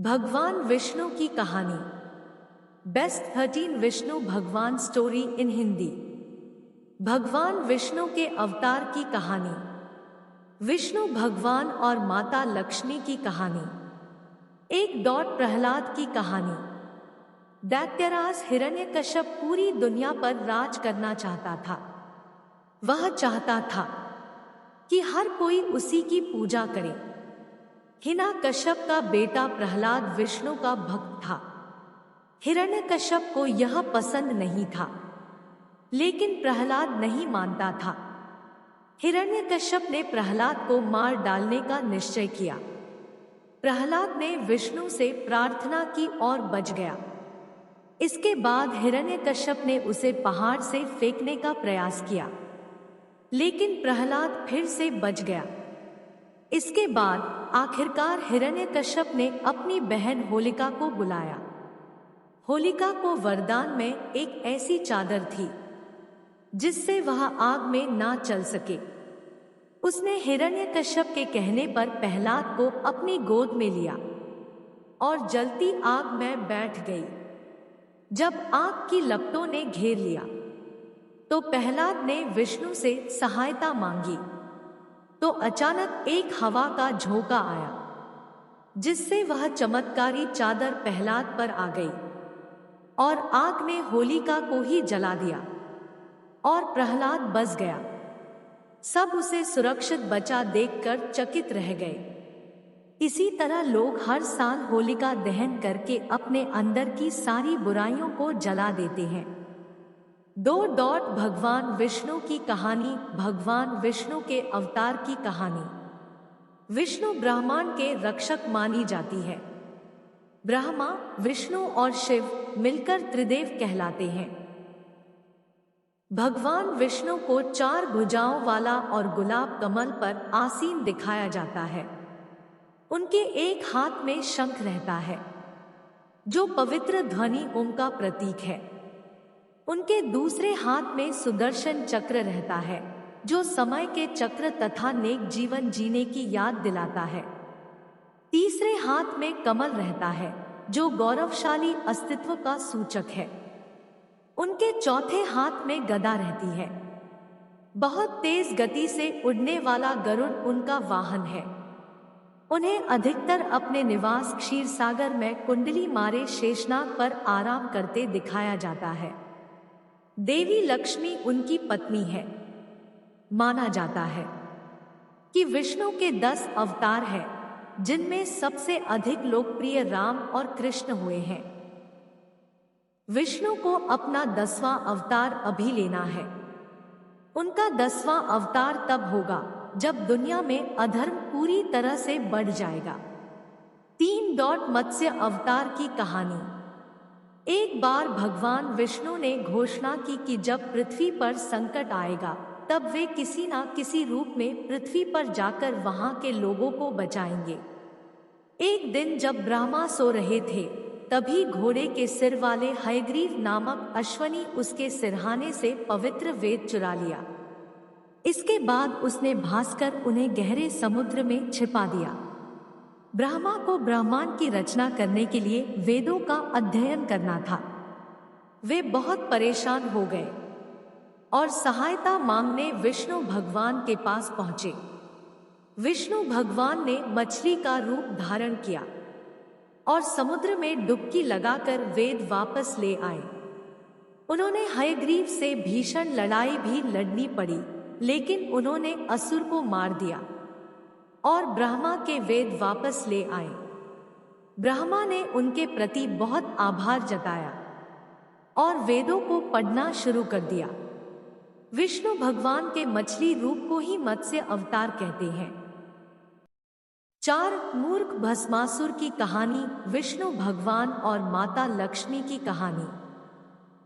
भगवान विष्णु की कहानी। बेस्ट 13 विष्णु भगवान स्टोरी इन हिंदी। भगवान विष्णु के अवतार की कहानी। विष्णु भगवान और माता लक्ष्मी की कहानी। प्रहलाद की कहानी। दैत्यराज हिरण्यकश्यप पूरी दुनिया पर राज करना चाहता था। वह चाहता था कि हर कोई उसी की पूजा करे। हिरण्यकश्यप का बेटा प्रहलाद विष्णु का भक्त था। हिरण्यकश्यप को यह पसंद नहीं था, लेकिन प्रहलाद नहीं मानता था। हिरण्यकश्यप ने प्रहलाद को मार डालने का निश्चय किया। प्रहलाद ने विष्णु से प्रार्थना की और बच गया। इसके बाद हिरण्यकश्यप ने उसे पहाड़ से फेंकने का प्रयास किया, लेकिन प्रहलाद फिर से बच गया। इसके बाद आखिरकार हिरण्यकश्यप ने अपनी बहन होलिका को बुलाया। होलिका को वरदान में एक ऐसी चादर थी जिससे वह आग में ना चल सके। उसने हिरण्यकश्यप के कहने पर प्रहलाद को अपनी गोद में लिया और जलती आग में बैठ गई। जब आग की लपटों ने घेर लिया तो प्रहलाद ने विष्णु से सहायता मांगी, तो अचानक एक हवा का झोंका आया, जिससे वह चमत्कारी चादर प्रहलाद पर आ गई और आग ने होलिका को ही जला दिया और प्रहलाद बच गया। सब उसे सुरक्षित बचा देखकर चकित रह गए। इसी तरह लोग हर साल होलिका दहन करके अपने अंदर की सारी बुराइयों को जला देते हैं। भगवान विष्णु की कहानी। भगवान विष्णु के अवतार की कहानी। विष्णु ब्रह्मांड के रक्षक मानी जाती है। ब्रह्मा, विष्णु और शिव मिलकर त्रिदेव कहलाते हैं। भगवान विष्णु को 4 भुजाओं वाला और गुलाब कमल पर आसीन दिखाया जाता है। उनके एक हाथ में शंख रहता है, जो पवित्र ध्वनि ओम का प्रतीक है। उनके दूसरे हाथ में सुदर्शन चक्र रहता है, जो समय के चक्र तथा नेक जीवन जीने की याद दिलाता है। तीसरे हाथ में कमल रहता है, जो गौरवशाली अस्तित्व का सूचक है। उनके चौथे हाथ में गदा रहती है। बहुत तेज गति से उड़ने वाला गरुड़ उनका वाहन है। उन्हें अधिकतर अपने निवास क्षीरसागर में कुंडली मारे शेषनाग पर आराम करते दिखाया जाता है। देवी लक्ष्मी उनकी पत्नी है। माना जाता है कि विष्णु के 10 अवतार हैं, जिनमें सबसे अधिक लोकप्रिय राम और कृष्ण हुए हैं। विष्णु को अपना 10वां अवतार अभी लेना है। उनका 10वां अवतार तब होगा जब दुनिया में अधर्म पूरी तरह से बढ़ जाएगा। मत्स्य अवतार की कहानी। एक बार भगवान विष्णु ने घोषणा की कि जब पृथ्वी पर संकट आएगा, तब वे किसी न किसी रूप में पृथ्वी पर जाकर वहां के लोगों को बचाएंगे। एक दिन जब ब्रह्मा सो रहे थे, तभी घोड़े के सिर वाले हयग्रीव नामक अश्वनी उसके सिरहाने से पवित्र वेद चुरा लिया। इसके बाद उसने भासकर उन्हें गहरे समुद्र में छिपा दिया। ब्रह्मा को ब्रह्मांड की रचना करने के लिए वेदों का अध्ययन करना था। वे बहुत परेशान हो गए और सहायता मांगने विष्णु भगवान के पास पहुंचे। विष्णु भगवान ने मछली का रूप धारण किया और समुद्र में डुबकी लगाकर वेद वापस ले आए। उन्होंने हयग्रीव से भीषण लड़ाई भी लड़नी पड़ी, लेकिन उन्होंने असुर को मार दिया और ब्रह्मा के वेद वापस ले आए। ब्रह्मा ने उनके प्रति बहुत आभार जताया और वेदों को पढ़ना शुरू कर दिया। विष्णु भगवान के मछली रूप को ही मत्स्य अवतार कहते हैं। 4 मूर्ख भस्मासुर की कहानी। विष्णु भगवान और माता लक्ष्मी की कहानी।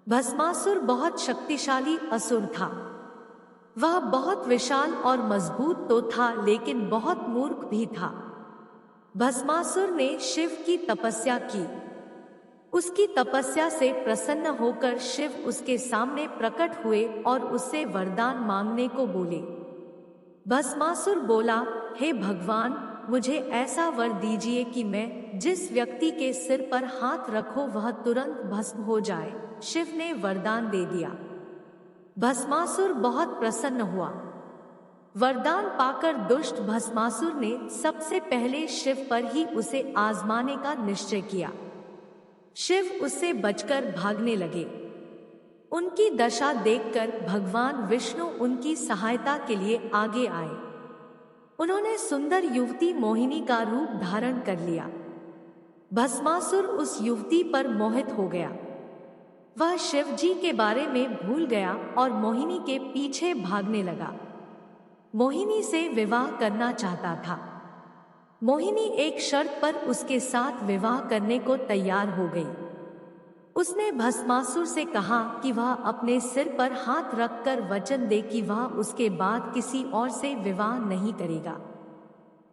भस्मासुर बहुत शक्तिशाली असुर था। वह बहुत विशाल और मजबूत तो था, लेकिन बहुत मूर्ख भी था। भस्मासुर ने शिव की तपस्या की। उसकी तपस्या से प्रसन्न होकर शिव उसके सामने प्रकट हुए और उससे वरदान मांगने को बोले। भस्मासुर बोला, हे भगवान, मुझे ऐसा वर दीजिए कि मैं जिस व्यक्ति के सिर पर हाथ रखो वह तुरंत भस्म हो जाए। शिव ने वरदान दे दिया। भस्मासुर बहुत प्रसन्न हुआ। वरदान पाकर दुष्ट भस्मासुर ने सबसे पहले शिव पर ही उसे आजमाने का निश्चय किया। शिव उससे बचकर भागने लगे। उनकी दशा देखकर भगवान विष्णु उनकी सहायता के लिए आगे आए। उन्होंने सुंदर युवती मोहिनी का रूप धारण कर लिया। भस्मासुर उस युवती पर मोहित हो गया। वह शिव जी के बारे में भूल गया और मोहिनी के पीछे भागने लगा। मोहिनी से विवाह करना चाहता था। मोहिनी एक शर्त पर उसके साथ विवाह करने को तैयार हो गई। उसने भस्मासुर से कहा कि वह अपने सिर पर हाथ रखकर वचन दे कि वह उसके बाद किसी और से विवाह नहीं करेगा।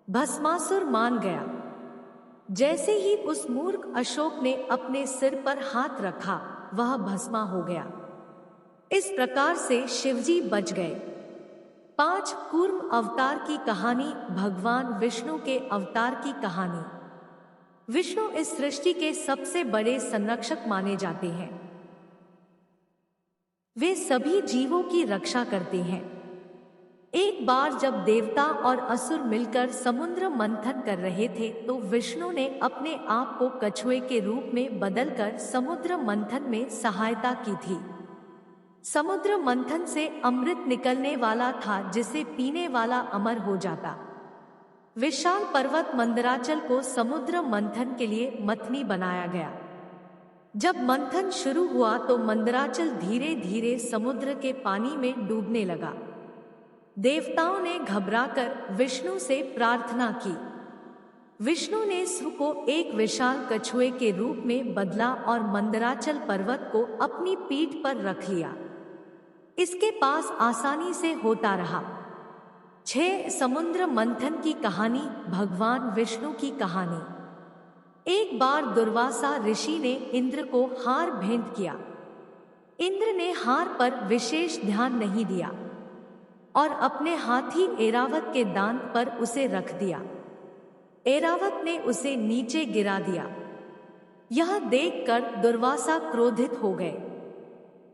भस्मासुर मान गया। जैसे ही उस मूर्ख अशोक ने अपने सिर पर हाथ रखा, वह भस्मा हो गया। इस प्रकार से शिवजी बच गए। 5 कूर्म अवतार की कहानी। भगवान विष्णु के अवतार की कहानी। विष्णु इस सृष्टि के सबसे बड़े संरक्षक माने जाते हैं। वे सभी जीवों की रक्षा करते हैं। एक बार जब देवता और असुर मिलकर समुद्र मंथन कर रहे थे तो विष्णु ने अपने आप को कछुए के रूप में बदलकर समुद्र मंथन में सहायता की थी। समुद्र मंथन से अमृत निकलने वाला था जिसे पीने वाला अमर हो जाता। विशाल पर्वत मंदराचल को समुद्र मंथन के लिए मथनी बनाया गया। जब मंथन शुरू हुआ तो मंदराचल धीरे धीरे समुद्र के पानी में डूबने लगा। देवताओं ने घबराकर विष्णु से प्रार्थना की। विष्णु ने स्व को एक विशाल कछुए के रूप में बदला और मंदराचल पर्वत को अपनी पीठ पर रख लिया। इसके पास आसानी से होता रहा। 6 समुद्र मंथन की कहानी। भगवान विष्णु की कहानी। एक बार दुर्वासा ऋषि ने इंद्र को हार भेंट किया। इंद्र ने हार पर विशेष ध्यान नहीं दिया और अपने हाथी ऐरावत के दांत पर उसे रख दिया। ऐरावत ने उसे नीचे गिरा दिया। यह देखकर दुर्वासा क्रोधित हो गए।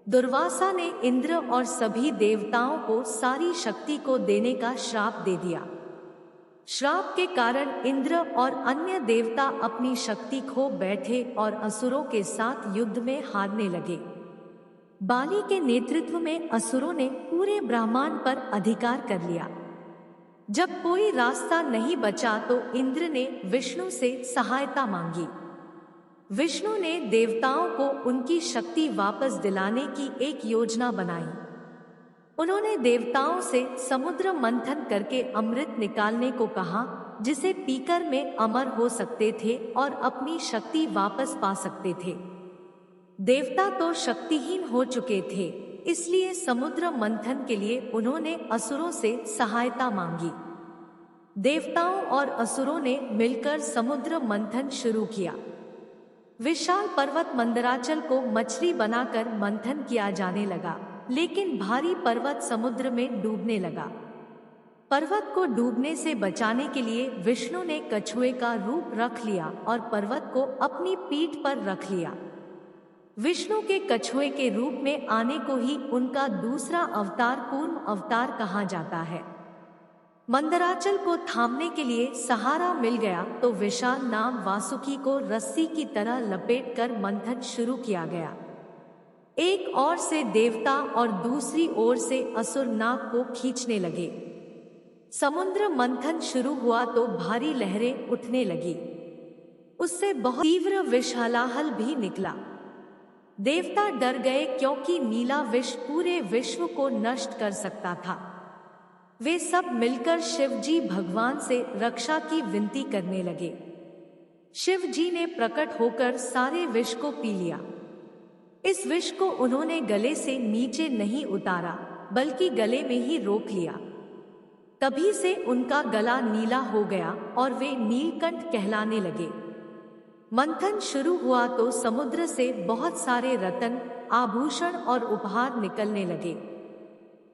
दुर्वासा ने इंद्र और सभी देवताओं को सारी शक्ति को देने का श्राप दे दिया। श्राप के कारण इंद्र और अन्य देवता अपनी शक्ति खो बैठे और असुरों के साथ युद्ध में हारने लगे। बाली के नेतृत्व में असुरों ने पूरे ब्रह्मांड पर अधिकार कर लिया। जब कोई रास्ता नहीं बचा तो इंद्र ने विष्णु से सहायता मांगी। विष्णु ने देवताओं को उनकी शक्ति वापस दिलाने की एक योजना बनाई। उन्होंने देवताओं से समुद्र मंथन करके अमृत निकालने को कहा, जिसे पीकर में अमर हो सकते थे और अपनी शक्ति वापस पा सकते थे। देवता तो शक्तिहीन हो चुके थे, इसलिए समुद्र मंथन के लिए उन्होंने असुरों से सहायता मांगी। देवताओं और असुरों ने मिलकर समुद्र मंथन शुरू किया। विशाल पर्वत मंदराचल को मछली बनाकर मंथन किया जाने लगा, लेकिन भारी पर्वत समुद्र में डूबने लगा। पर्वत को डूबने से बचाने के लिए विष्णु ने कछुए का रूप रख लिया और पर्वत को अपनी पीठ पर रख लिया। विष्णु के कछुए के रूप में आने को ही उनका दूसरा अवतार कूर्म अवतार कहा जाता है। मंदराचल को थामने के लिए सहारा मिल गया तो विशाल नाग वासुकी को रस्सी की तरह लपेटकर मंथन शुरू किया गया। एक ओर से देवता और दूसरी ओर से असुर नाग को खींचने लगे। समुद्र मंथन शुरू हुआ तो भारी लहरें उठने लगी। उससे बहुत तीव्र विषहलाहल भी निकला। देवता डर गए क्योंकि नीला विष पूरे विश्व को नष्ट कर सकता था। वे सब मिलकर शिवजी भगवान से रक्षा की विनती करने लगे। शिवजी ने प्रकट होकर सारे विष को पी लिया। इस विष को उन्होंने गले से नीचे नहीं उतारा, बल्कि गले में ही रोक लिया। तभी से उनका गला नीला हो गया और वे नीलकंठ कहलाने लगे। मंथन शुरू हुआ तो समुद्र से बहुत सारे रत्न, आभूषण और उपहार निकलने लगे।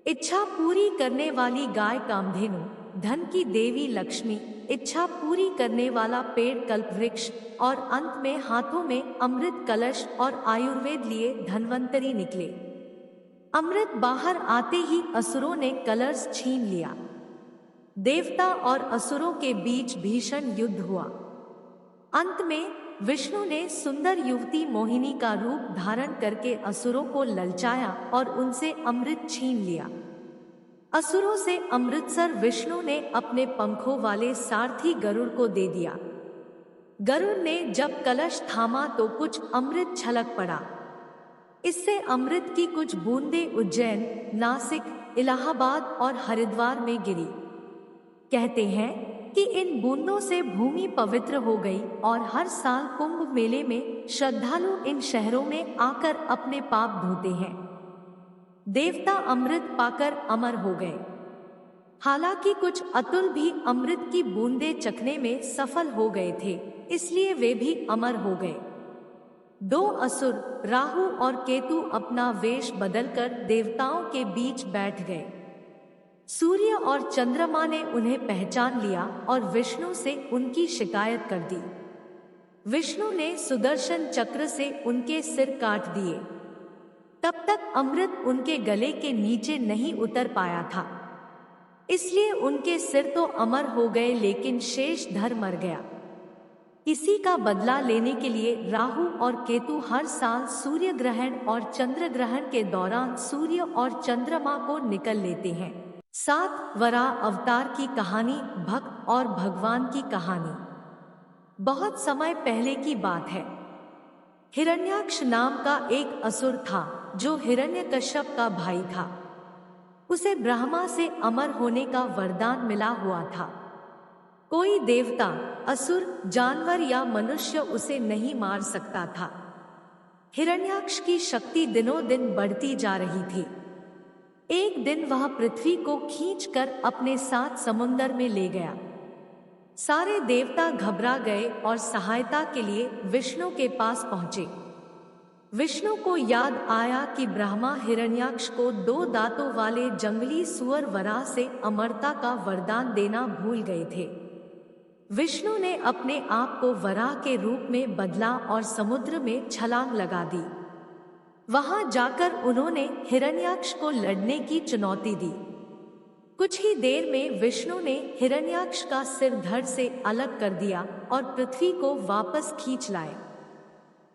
इच्छा पूरी करने वाली गाय कामधेनु, धन की देवी लक्ष्मी, इच्छा पूरी करने वाला पेड़ कल्पवृक्ष और अंत में हाथों में अमृत कलश और आयुर्वेद लिए धन्वंतरी निकले। अमृत बाहर आते ही असुरों ने कलश छीन लिया। देवता और असुरों के बीच भीषण युद्ध हुआ। अंत में विष्णु ने सुंदर युवती मोहिनी का रूप धारण करके असुरों को ललचाया और उनसे अमृत छीन लिया। असुरों से अमृतसर विष्णु ने अपने पंखों वाले सारथी गरुड़ को दे दिया। गरुड़ ने जब कलश थामा तो कुछ अमृत छलक पड़ा। इससे अमृत की कुछ बूंदें उज्जैन, नासिक, इलाहाबाद और हरिद्वार में गिरी। कहते हैं कि इन बूंदों से भूमि पवित्र हो गई और हर साल कुंभ मेले में श्रद्धालु इन शहरों में आकर अपने पाप धोते हैं। देवता अमृत पाकर अमर हो गए। हालांकि कुछ अतुल भी अमृत की बूंदें चखने में सफल हो गए थे, इसलिए वे भी अमर हो गए। दो असुर राहु और केतु अपना वेश बदलकर देवताओं के बीच बैठ गए। सूर्य और चंद्रमा ने उन्हें पहचान लिया और विष्णु से उनकी शिकायत कर दी। विष्णु ने सुदर्शन चक्र से उनके सिर काट दिए। तब तक अमृत उनके गले के नीचे नहीं उतर पाया था, इसलिए उनके सिर तो अमर हो गए लेकिन शेषधर मर गया। इसी का बदला लेने के लिए राहु और केतु हर साल सूर्य ग्रहण और चंद्र ग्रहण के दौरान सूर्य और चंद्रमा को निकल लेते हैं। 7 वराह अवतार की कहानी। भक्त और भगवान की कहानी। बहुत समय पहले की बात है। हिरण्याक्ष नाम का एक असुर था जो हिरण्यकश्यप का भाई था। उसे ब्रह्मा से अमर होने का वरदान मिला हुआ था। कोई देवता, असुर, जानवर या मनुष्य उसे नहीं मार सकता था। हिरण्याक्ष की शक्ति दिनों दिन बढ़ती जा रही थी। एक दिन वह पृथ्वी को खींचकर अपने साथ समुंदर में ले गया। सारे देवता घबरा गए और सहायता के लिए विष्णु के पास पहुंचे। विष्णु को याद आया कि ब्रह्मा हिरण्याक्ष को 2 दांतों वाले जंगली सुअर वराह से अमरता का वरदान देना भूल गए थे। विष्णु ने अपने आप को वराह के रूप में बदला और समुद्र में छलांग लगा दी। वहां जाकर उन्होंने हिरण्याक्ष को लड़ने की चुनौती दी। कुछ ही देर में विष्णु ने हिरण्याक्ष का सिर धड़ से अलग कर दिया और पृथ्वी को वापस खींच लाए।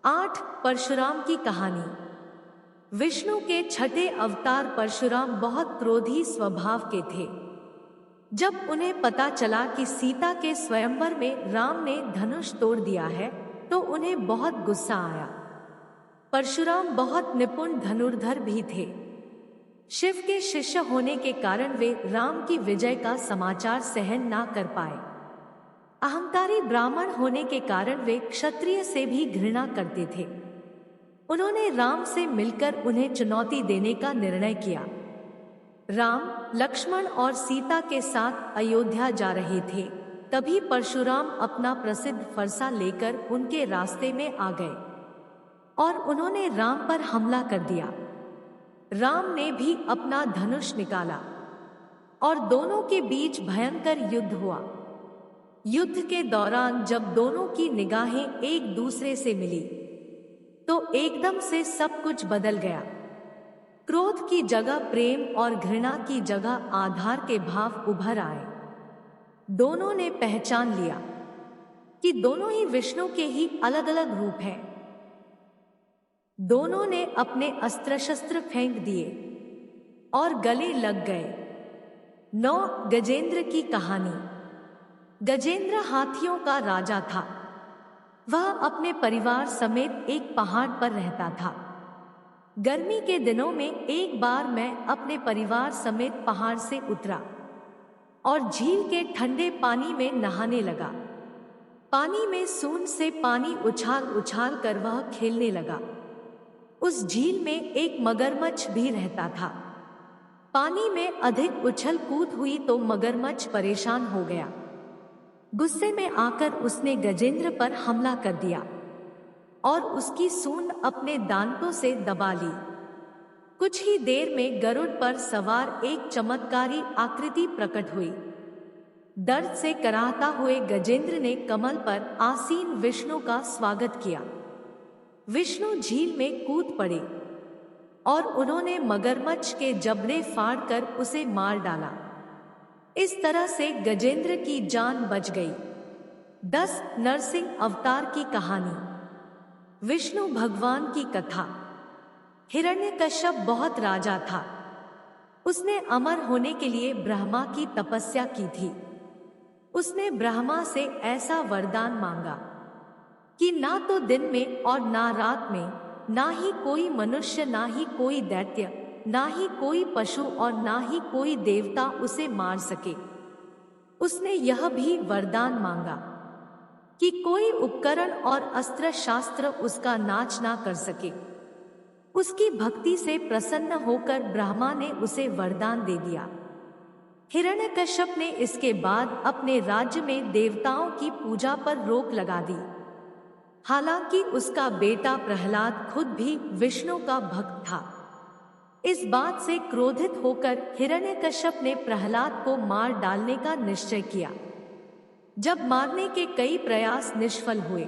8 परशुराम की कहानी। विष्णु के छठे अवतार परशुराम बहुत क्रोधी स्वभाव के थे। जब उन्हें पता चला कि सीता के स्वयंवर में राम ने धनुष तोड़ दिया है तो उन्हें बहुत गुस्सा आया। परशुराम बहुत निपुण धनुर्धर भी थे। शिव के शिष्य होने के कारण वे राम की विजय का समाचार सहन ना कर पाए। अहंकारी ब्राह्मण होने के कारण वे क्षत्रिय से भी घृणा करते थे। उन्होंने राम से मिलकर उन्हें चुनौती देने का निर्णय किया। राम, लक्ष्मण और सीता के साथ अयोध्या जा रहे थे। तभी परशुराम अपना प्रसिद्ध फरसा लेकर उनके रास्ते में आ गए और उन्होंने राम पर हमला कर दिया। राम ने भी अपना धनुष निकाला और दोनों के बीच भयंकर युद्ध हुआ। युद्ध के दौरान जब दोनों की निगाहें एक दूसरे से मिली तो एकदम से सब कुछ बदल गया। क्रोध की जगह प्रेम और घृणा की जगह आधार के भाव उभर आए। दोनों ने पहचान लिया कि दोनों ही विष्णु के ही अलग अलग रूप हैं। दोनों ने अपने अस्त्र शस्त्र फेंक दिए और गले लग गए। 9 गजेंद्र की कहानी। गजेंद्र हाथियों का राजा था। वह अपने परिवार समेत एक पहाड़ पर रहता था। गर्मी के दिनों में एक बार मैं अपने परिवार समेत पहाड़ से उतरा और झील के ठंडे पानी में नहाने लगा। पानी में सूंड से पानी उछाल उछाल कर वह खेलने लगा। उस झील में एक मगरमच्छ भी रहता था। पानी में अधिक उछल कूद हुई तो मगरमच्छ परेशान हो गया। गुस्से में आकर उसने गजेंद्र पर हमला कर दिया और उसकी सूंड अपने दांतों से दबा ली। कुछ ही देर में गरुड़ पर सवार एक चमत्कारी आकृति प्रकट हुई। दर्द से कराहता हुए गजेंद्र ने कमल पर आसीन विष्णु का स्वागत किया। विष्णु झील में कूद पड़े और उन्होंने मगरमच्छ के जबड़े फाड़कर उसे मार डाला। इस तरह से गजेंद्र की जान बच गई। 10 नरसिंह अवतार की कहानी। विष्णु भगवान की कथा। हिरण्यकश्यप बहुत राजा था। उसने अमर होने के लिए ब्रह्मा की तपस्या की थी। उसने ब्रह्मा से ऐसा वरदान मांगा कि ना तो दिन में और ना रात में, ना ही कोई मनुष्य, ना ही कोई दैत्य, ना ही कोई पशु और ना ही कोई देवता उसे मार सके। उसने यह भी वरदान मांगा कि कोई उपकरण और अस्त्र शास्त्र उसका नाश ना कर सके। उसकी भक्ति से प्रसन्न होकर ब्रह्मा ने उसे वरदान दे दिया। हिरण्यकश्यप ने इसके बाद अपने राज्य में देवताओं की पूजा पर रोक लगा दी। हालांकि उसका बेटा प्रहलाद खुद भी विष्णु का भक्त था। इस बात से क्रोधित होकर हिरण्यकश्यप ने प्रहलाद को मार डालने का निश्चय किया। जब मारने के कई प्रयास निष्फल हुए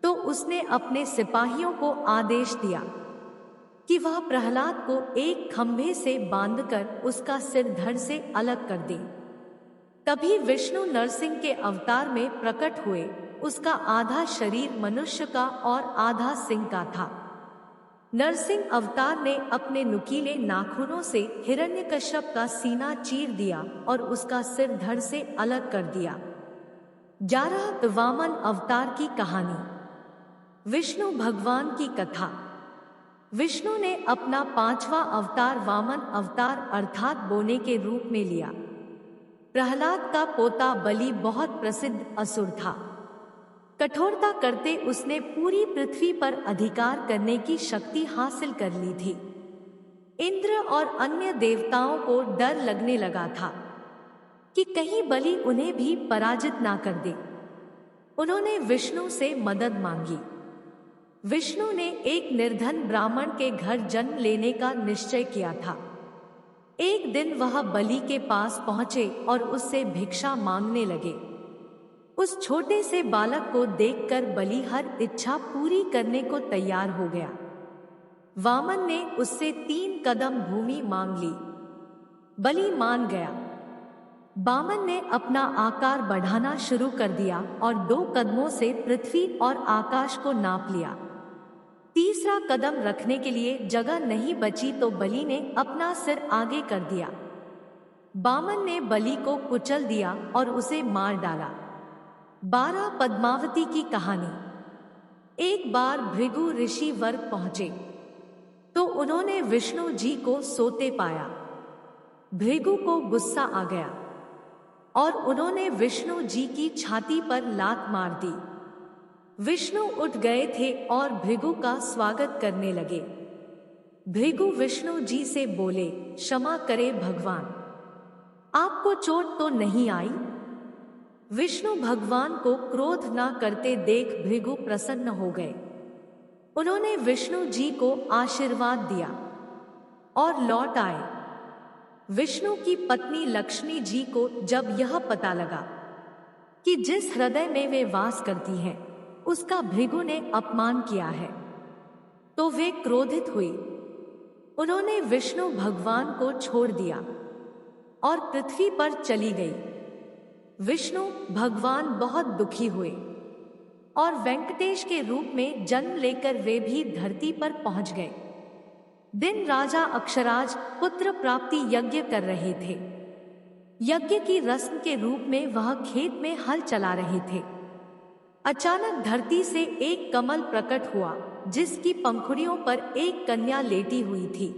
तो उसने अपने सिपाहियों को आदेश दिया कि वह प्रहलाद को एक खंभे से बांधकर उसका सिर धड़ से अलग कर दे। तभी विष्णु नरसिंह के अवतार में प्रकट हुए। उसका आधा शरीर मनुष्य का और आधा सिंह का था। नरसिंह अवतार ने अपने नुकीले नाखूनों से हिरण्यकश्यप का सीना चीर दिया और उसका सिर धड़ से अलग कर दिया। 11 वामन अवतार की कहानी। विष्णु भगवान की कथा। विष्णु ने अपना 5वां अवतार वामन अवतार अर्थात बोने के रूप में लिया। प्रहलाद का पोता बलि बहुत प्रसिद्ध असुर था। कठोरता करते उसने पूरी पृथ्वी पर अधिकार करने की शक्ति हासिल कर ली थी। इंद्र और अन्य देवताओं को डर लगने लगा था कि कहीं बलि उन्हें भी पराजित ना कर दे। उन्होंने विष्णु से मदद मांगी। विष्णु ने एक निर्धन ब्राह्मण के घर जन्म लेने का निश्चय किया था। एक दिन वह बलि के पास पहुंचे और उससे भिक्षा मांगने लगे। उस छोटे से बालक को देखकर बलि हर इच्छा पूरी करने को तैयार हो गया। वामन ने उससे 3 कदम भूमि मांग ली। बलि मान गया। वामन ने अपना आकार बढ़ाना शुरू कर दिया और 2 कदमों से पृथ्वी और आकाश को नाप लिया। तीसरा कदम रखने के लिए जगह नहीं बची तो बलि ने अपना सिर आगे कर दिया। वामन ने बलि को कुचल दिया और उसे मार डाला। 12 पद्मावती की कहानी। एक बार भृगु ऋषि वर्ग पहुंचे तो उन्होंने विष्णु जी को सोते पाया। भृगु को गुस्सा आ गया और उन्होंने विष्णु जी की छाती पर लात मार दी। विष्णु उठ गए थे और भृगु का स्वागत करने लगे। भृगु विष्णु जी से बोले, क्षमा करे भगवान, आपको चोट तो नहीं आई? विष्णु भगवान को क्रोध न करते देख भृगु प्रसन्न हो गए। उन्होंने विष्णु जी को आशीर्वाद दिया और लौट आए। विष्णु की पत्नी लक्ष्मी जी को जब यह पता लगा कि जिस हृदय में वे वास करती हैं उसका भृगु ने अपमान किया है तो वे क्रोधित हुई। उन्होंने विष्णु भगवान को छोड़ दिया और पृथ्वी पर चली गई। विष्णु भगवान बहुत दुखी हुए और वेंकटेश के रूप में जन्म लेकर वे भी धरती पर पहुंच गए। दिन राजा अक्षराज पुत्र प्राप्ति यज्ञ कर रहे थे। यज्ञ की रस्म के रूप में वह खेत में हल चला रहे थे। अचानक धरती से एक कमल प्रकट हुआ जिसकी पंखुड़ियों पर एक कन्या लेटी हुई थी।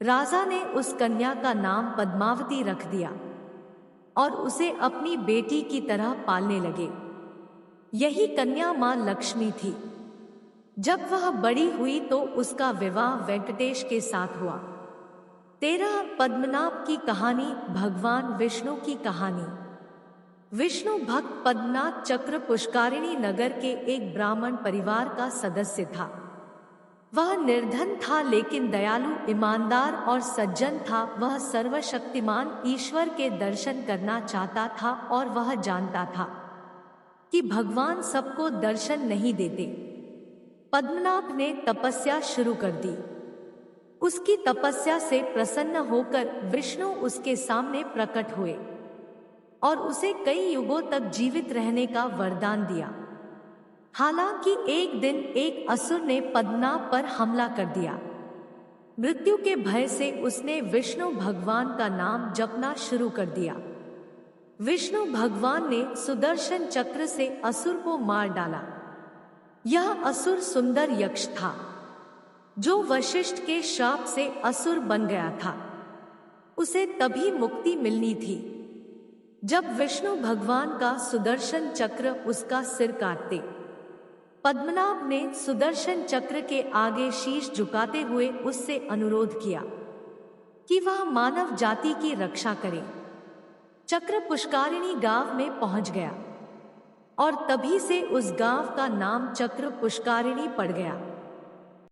राजा ने उस कन्या का नाम पद्मावती रख दिया और उसे अपनी बेटी की तरह पालने लगे। यही कन्या मां लक्ष्मी थी। जब वह बड़ी हुई तो उसका विवाह वेंकटेश के साथ हुआ। 13 पद्मनाभ की कहानी। भगवान विष्णु की कहानी। विष्णु भक्त पद्मनाभ चक्र पुष्कारिणी नगर के एक ब्राह्मण परिवार का सदस्य था। वह निर्धन था लेकिन दयालु, ईमानदार और सज्जन था। वह सर्वशक्तिमान ईश्वर के दर्शन करना चाहता था और वह जानता था कि भगवान सबको दर्शन नहीं देते। पद्मनाभ ने तपस्या शुरू कर दी। उसकी तपस्या से प्रसन्न होकर विष्णु उसके सामने प्रकट हुए और उसे कई युगों तक जीवित रहने का वरदान दिया। हालांकि एक दिन एक असुर ने पद्मनाभ पर हमला कर दिया। मृत्यु के भय से उसने विष्णु भगवान का नाम जपना शुरू कर दिया। विष्णु भगवान ने सुदर्शन चक्र से असुर को मार डाला। यह असुर सुंदर यक्ष था जो वशिष्ठ के श्राप से असुर बन गया था। उसे तभी मुक्ति मिलनी थी जब विष्णु भगवान का सुदर्शन चक्र उसका सिर काटते। पद्मनाभ ने सुदर्शन चक्र के आगे शीश झुकाते हुए उससे अनुरोध किया कि वह मानव जाति की रक्षा करे। चक्र पुष्कारिणी गांव में पहुंच गया और तभी से उस गांव का नाम चक्र पुष्कारिणी पड़ गया।